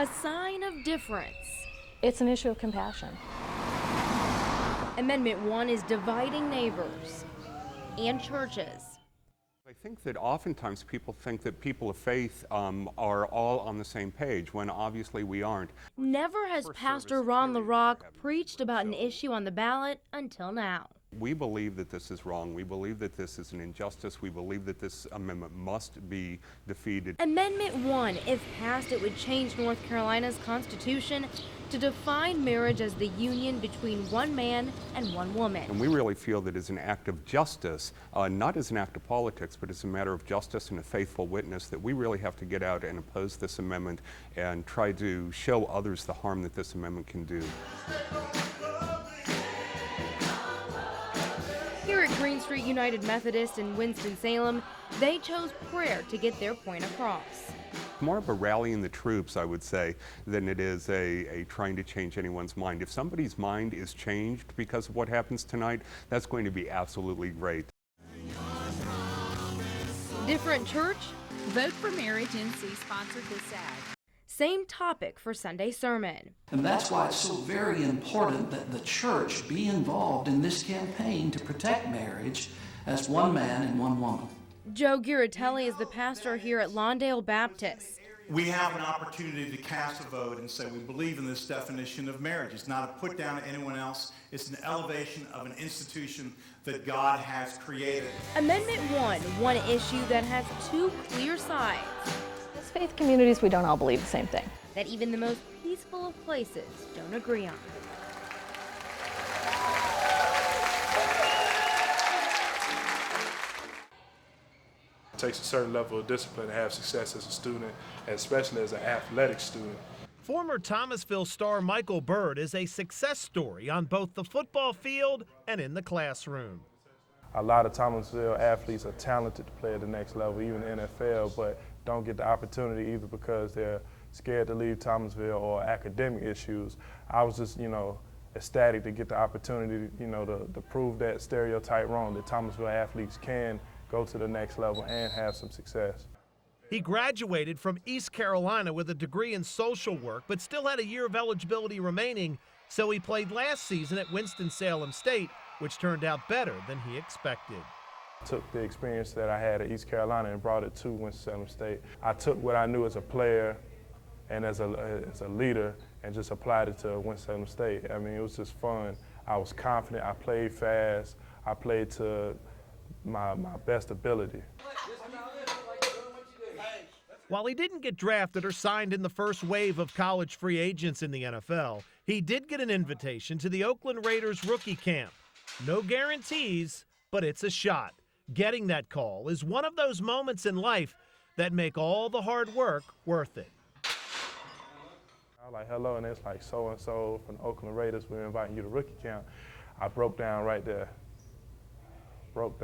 a sign of difference. It's an issue of compassion. Amendment 1 is dividing neighbors and churches. I think that oftentimes people think that people of faith are all on the same page, when obviously we aren't. Never has Pastor Ron LaRock preached about an issue on the ballot until now. We believe that this is wrong. We believe that this is an injustice. We believe that this amendment must be defeated. Amendment 1, if passed, it would change North Carolina's Constitution to define marriage as the union between one man and one woman. And we really feel that as an act of justice, not as an act of politics, but as a matter of justice and a faithful witness, that we really have to get out and oppose this amendment and try to show others the harm that this amendment can do. Here at Green Street United Methodist in Winston-Salem, they chose prayer to get their point across. More of a rallying the troops, I would say, than it is a trying to change anyone's mind. If somebody's mind is changed because of what happens tonight, that's going to be absolutely great. Different church? Vote for Marriage NC sponsored this ad. Same topic for Sunday sermon. And that's why it's so very important that the church be involved in this campaign to protect marriage as one man and one woman. Joe Giratelli is the pastor here at Lawndale Baptist. We have an opportunity to cast a vote and say we believe in this definition of marriage. It's not a put down to anyone else. It's an elevation of an institution that God has created. Amendment 1, one issue that has two clear sides. As faith communities, we don't all believe the same thing. That even the most peaceful of places don't agree on. It takes a certain level of discipline to have success as a student, and especially as an athletic student. Former Thomasville star Michael Bird is a success story on both the football field and in the classroom. A lot of Thomasville athletes are talented to play at the next level, even the NFL, but don't get the opportunity either because they're scared to leave Thomasville or academic issues. I was just, ecstatic to get the opportunity, to prove that stereotype wrong, that Thomasville athletes can go to the next level and have some success. He graduated from East Carolina with a degree in social work, but still had a year of eligibility remaining, so he played last season at Winston-Salem State, which turned out better than he expected. I took the experience that I had at East Carolina and brought it to Winston-Salem State. I took what I knew as a player and as a leader and just applied it to Winston-Salem State. I mean, it was just fun. I was confident. I played fast. I played to my best ability. While he didn't get drafted or signed in the first wave of college free agents in the NFL, he did get an invitation to the Oakland Raiders rookie camp. No guarantees, but it's a shot. Getting that call is one of those moments in life that make all the hard work worth it. I was like, hello, and it's like so-and-so from the Oakland Raiders, we're inviting you to rookie camp. I broke down right there. It's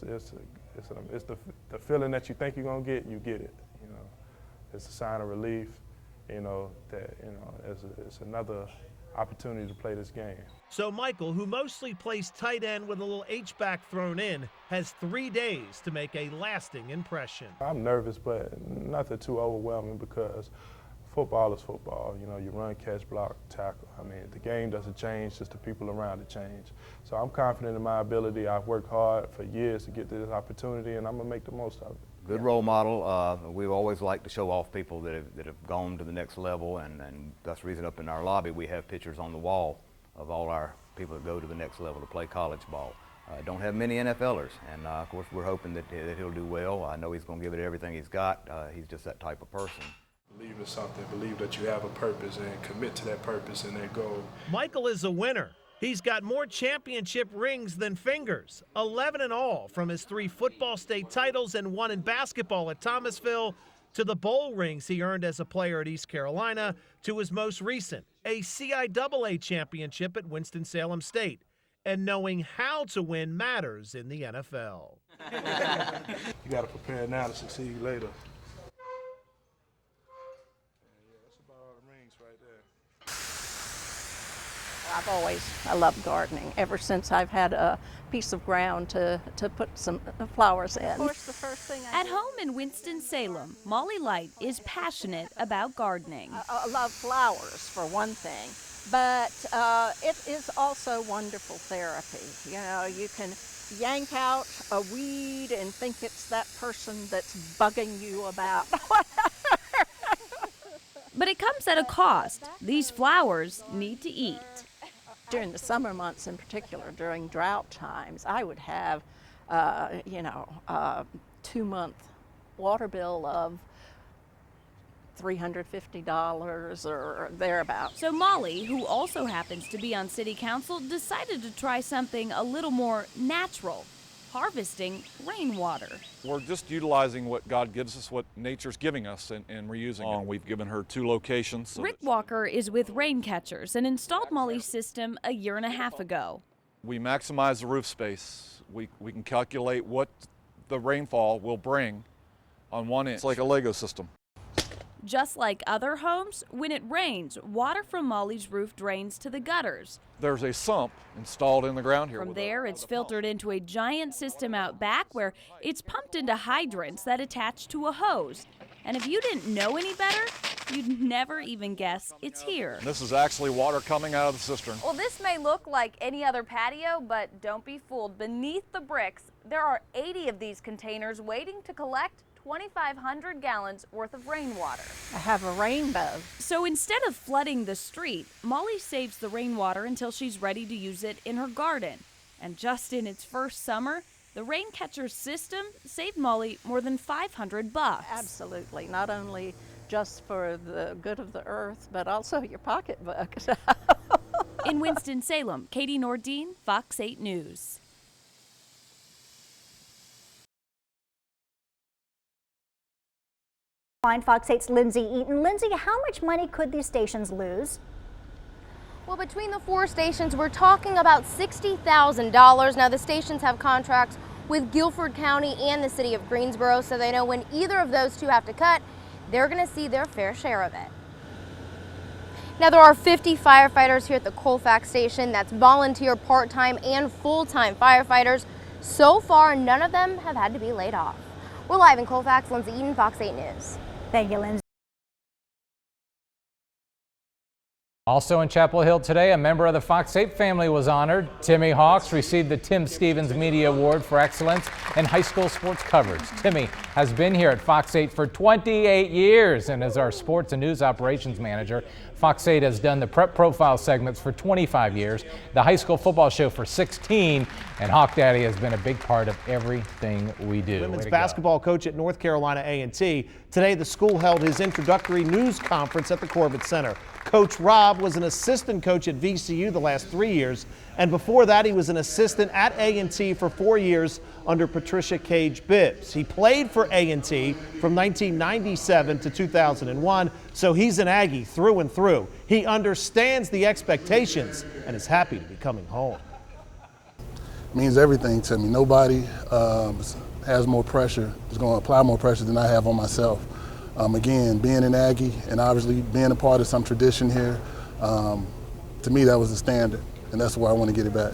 the feeling that you think you're gonna get, you get it. It's a sign of relief. It's another opportunity to play this game. So Michael, who mostly plays tight end with a little H-back thrown in, has 3 days to make a lasting impression. I'm nervous, but nothing too overwhelming because football is football. You run, catch, block, tackle. I mean, the game doesn't change, just the people around it change. So I'm confident in my ability. I've worked hard for years to get this opportunity, and I'm going to make the most of it. Good role model. We've always liked to show off people that have gone to the next level, and that's the reason up in our lobby we have pictures on the wall of all our people that go to the next level to play college ball. Don't have many NFLers, and of course we're hoping that he'll do well. I know he's going to give it everything he's got. He's just that type of person. Believe in something, believe that you have a purpose and commit to that purpose and that goal. Michael is a winner. He's got more championship rings than fingers, 11 in all, from his 3 football state titles and 1 in basketball at Thomasville, to the bowl rings he earned as a player at East Carolina, to his most recent, a CIAA championship at Winston-Salem State. And knowing how to win matters in the NFL. You got to prepare now to succeed later. That's about all the rings right there. I love gardening ever since I've had a piece of ground to put some flowers in. Of course, the first thing At home in Winston-Salem, Molly Light is passionate about gardening. I love flowers for one thing, but it is also wonderful therapy. You know, you can yank out a weed and think it's that person that's bugging you about. But it comes at a cost. These flowers need to eat. During the summer months in particular, during drought times, I would have, 2-month water bill of $350 or thereabouts. So Molly, who also happens to be on city council, decided to try something a little more natural, harvesting rainwater. We're just utilizing what God gives us, what nature's giving us, and reusing it. We've given her 2 locations. So Rick Walker is with Rain Catchers and installed Molly's system a year and a half ago. we maximize the roof space. We can calculate what the rainfall will bring on 1 inch. It's like a Lego system. Just like other homes, when it rains, water from Molly's roof drains to the gutters. There's a sump installed in the ground here. From there, it's filtered into a giant system out back where it's pumped into hydrants that attach to a hose. And if you didn't know any better, you'd never even guess it's here. This is actually water coming out of the cistern. Well, this may look like any other patio, but don't be fooled. Beneath the bricks, there are 80 of these containers waiting to collect 2,500 gallons worth of rainwater. I have a rainbow. So instead of flooding the street, Molly saves the rainwater until she's ready to use it in her garden. And just in its first summer, the rain catcher system saved Molly more than $500. Absolutely, not only just for the good of the earth, but also your pocketbook. In Winston-Salem, Katie Nordine, Fox 8 News. Fox 8's Lindsay Eaton. Lindsay, how much money could these stations lose? Well, between the 4 stations, we're talking about $60,000. Now, the stations have contracts with Guilford County and the city of Greensboro, so they know when either of those two have to cut, they're going to see their fair share of it. Now, there are 50 firefighters here at the Colfax station. That's volunteer, part-time, and full-time firefighters. So far, none of them have had to be laid off. We're live in Colfax. Lindsay Eaton, Fox 8 News. Thank you, Lindsay. Also in Chapel Hill today, a member of the Fox 8 family was honored. Timmy Hawks received the Tim Stevens Media Award for Excellence in High School Sports Coverage. Timmy has been here at Fox 8 for 28 years and is our Sports and News Operations Manager. Fox 8 has done the Prep Profile segments for 25 years, the High School Football Show for 16, and Hawk Daddy has been a big part of everything we do. Women's basketball coach at North Carolina A&T. Today, the school held his introductory news conference at the Corbett Center. Coach Rob was an assistant coach at VCU the last 3 years, and before that he was an assistant at A&T for 4 years under Patricia Cage Bibbs. He played for A&T from 1997 to 2001, so he's an Aggie through and through. He understands the expectations and is happy to be coming home. It means everything to me. Nobody has more pressure, is going to apply more pressure than I have on myself. Again, being an Aggie and obviously being a part of some tradition here, to me that was the standard, and that's where I want to get it back.